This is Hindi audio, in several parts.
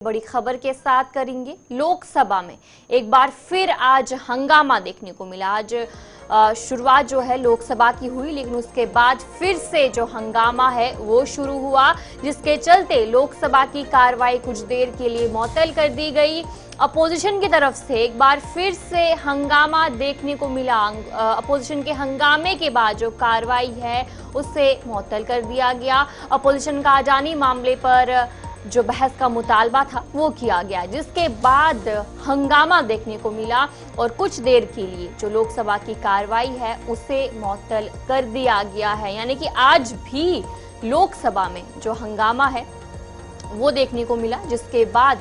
बड़ी खबर के साथ करेंगे। लोकसभा में एक बार फिर आज हंगामा देखने को मिला। आज शुरुआत जो है लोकसभा की हुई, लेकिन उसके बाद फिर से जो हंगामा है वो शुरू हुआ, जिसके चलते लोकसभा की कार्रवाई कुछ देर के लिए मुअत्तल कर दी गई। अपोजिशन की तरफ से एक बार फिर से हंगामा देखने को मिला। अपोजिशन के हंगामे के बाद जो कार्रवाई है उसे मुअत्तल कर दिया गया। अपोजिशन का अडानी मामले पर जो बहस का मुतालबा था वो किया गया, जिसके बाद हंगामा देखने को मिला और कुछ देर के लिए जो लोकसभा की कार्रवाई है उसे मुअत्तल कर दिया गया है। यानी कि आज भी लोकसभा में जो हंगामा है वो देखने को मिला, जिसके बाद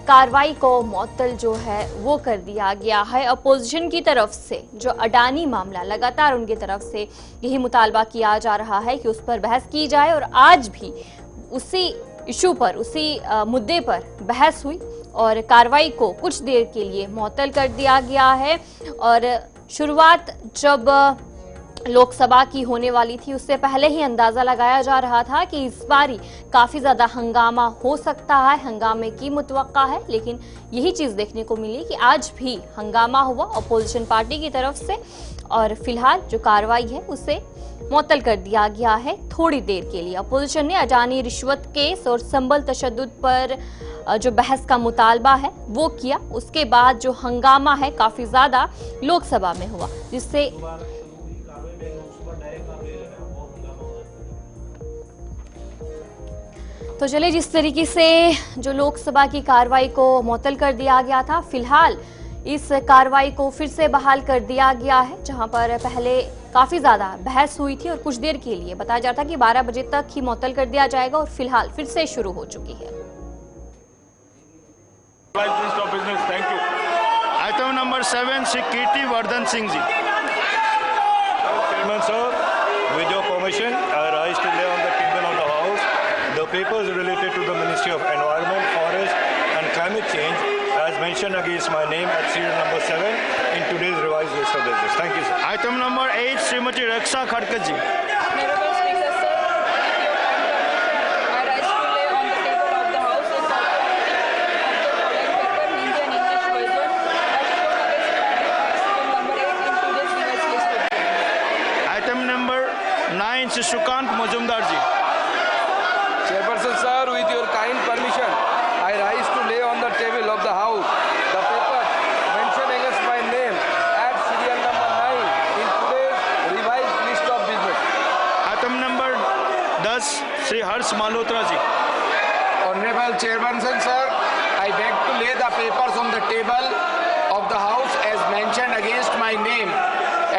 कार्रवाई को मुअत्तल जो है वो कर दिया गया है। अपोजिशन की तरफ से जो अडानी मामला, लगातार उनकी तरफ से यही मुतालबा किया जा रहा है कि उस पर बहस की जाए, और आज भी उसी इशू पर, उसी मुद्दे पर बहस हुई और कार्रवाई को कुछ देर के लिए मुअत्तल कर दिया गया है। और शुरुआत जब लोकसभा की होने वाली थी उससे पहले ही अंदाजा लगाया जा रहा था कि इस बारी काफी ज्यादा हंगामा हो सकता है, हंगामे की मुतवक्का है, लेकिन यही चीज देखने को मिली कि आज भी हंगामा हुआ अपोजिशन पार्टी की तरफ से, और फिलहाल जो कार्रवाई है उसे मुअत्तल कर दिया गया है थोड़ी देर के लिए। अपोजिशन ने अडानी रिश्वत केस और संबल तशद्दुद पर जो बहस का मुतालबा है वो किया। उसके बाद जो हंगामा है काफी ज्यादा लोकसभा में हुआ, जिससे तो चले जिस तरीके से जो लोकसभा की कार्रवाई को मुअत्तल कर दिया गया था, फिलहाल इस कार्रवाई को फिर से बहाल कर दिया गया है, जहां पर पहले काफी ज्यादा बहस हुई थी और कुछ देर के लिए बताया जाता कि 12 बजे तक ही मुअत्तल कर दिया जाएगा, और फिलहाल फिर से शुरू हो चुकी है। Item number 7 Shri Kirti Vardhan Singh ji. Chairman sir, with your permission, I rise to lay on the table of the House the papers related to the Ministry of Environment, Forest and Climate Change as mentioned against my name at serial number 7 in today's revised list of business. Thank you, sir. Item number 8 Shrimati Raksha Khadkar ji. Honorable Speaker, sir, with your kind permission, I rise to lay on the table of the House a copy of the following paper, Hindi and English version, as shown against serial number 8 in today's revised list of business. Item number 9 Shri Sukanta Majumdar ji. Chairperson sir, with your kind permission, I rise to lay on the table of the House the paper mentioned against my name at serial number 9 in today's revised list of business. Item number 10 Shri Harsh Malhotra ji. Honorable Chairperson sir, I beg to lay the papers on the table of the House as mentioned against my name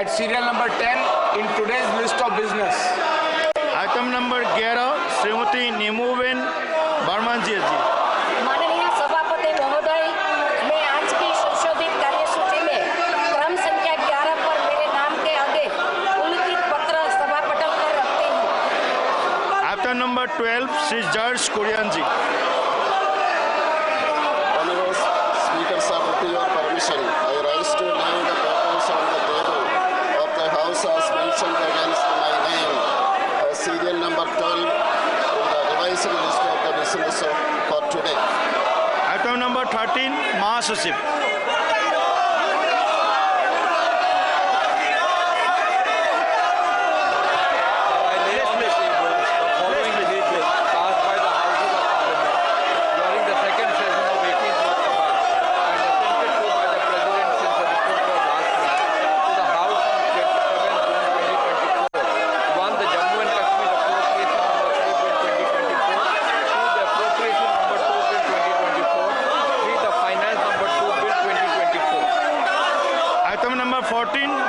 at serial number 10 in today's list of business. Item number 11 Shrimati Nimuben Barman ji. माननीय सभापति महोदय, मैं आज की संशोधित कार्यसूची में क्रम संख्या 11 पर मेरे नाम के आगे उल्लिखित पत्र सभा पटल पर रखती हूँ। Item number 12 Shri George Kurian ji. Honorable Speaker sir, with your permission, I rise to lay the papers on the table of the House as mentioned against my name, serial number 12 in the revised list of the business for today. Item number 13 महासचिव।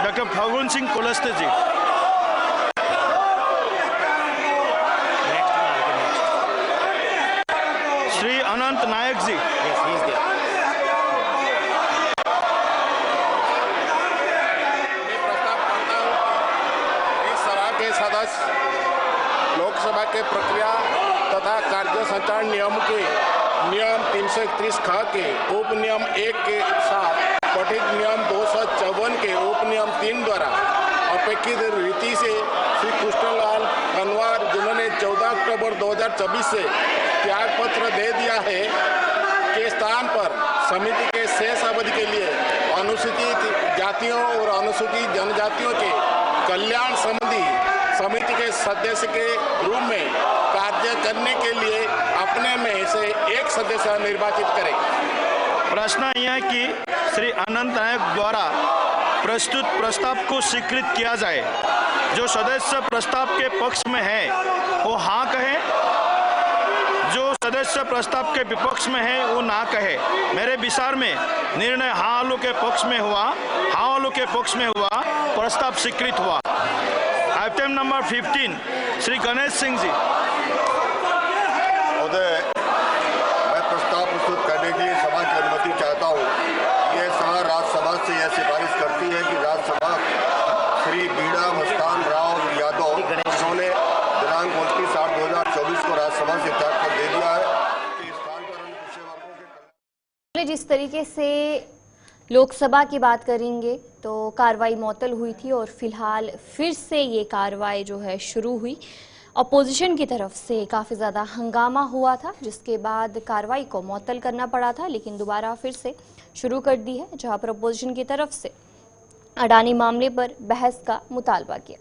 डॉक्टर फागुन सिंह कुलस्ते जी। श्री अनंत नायक जी। इस सभा के सदस्य लोकसभा के प्रक्रिया तथा कार्य संचालन नियम के नियम 331 ख के उप नियम 1 के साथ पठित नियम 254 के उप नियम 3 द्वारा अपेक्षित रीति से श्री कृष्णलाल कनवार, जिन्होंने 14 अक्टूबर 2024 से त्याग पत्र दे दिया है, स्थान पर समिति के शेष अवधि के लिए अनुसूचित जातियों और अनुसूचित जनजातियों के कल्याण संबंधी समिति के सदस्य के रूप में कार्य करने के लिए अपने में से एक सदस्य निर्वाचित करें। प्रश्न यह है कि श्री अनंत नायक द्वारा प्रस्तुत प्रस्ताव को स्वीकृत किया जाए। जो सदस्य प्रस्ताव के पक्ष में है वो हाँ कहे, जो सदस्य प्रस्ताव के विपक्ष में है वो ना कहे। मेरे विचार में निर्णय हाँ वालों के पक्ष में हुआ, हाँ वालों के पक्ष में हुआ, प्रस्ताव स्वीकृत हुआ। Item number 15 Shri Ganesh Singh ji. मैं प्रस्ताव प्रस्तुत करने के लिए सभा की अनुमति चाहता हूँ। यह सभा राज्यसभा से यह सिफारिश करती है कि राज्यसभा श्री बीड़ा मस्तान राव यादव जिन्होंने दिनांक 29/8/2024 को राज्यसभा से त्याग कर दे दिया है कि स्थान पर अन्य पिछड़े वर्गों के जिस तरीके से लोकसभा की बात करेंगे तो कार्रवाई मुअत्तल हुई थी और फिलहाल फिर से ये कार्रवाई जो है शुरू हुई। अपोजिशन की तरफ से काफ़ी ज़्यादा हंगामा हुआ था, जिसके बाद कार्रवाई को मुअत्तल करना पड़ा था, लेकिन दोबारा फिर से शुरू कर दी है, जहां पर अपोजिशन की तरफ से अडानी मामले पर बहस का मुतालबा किया।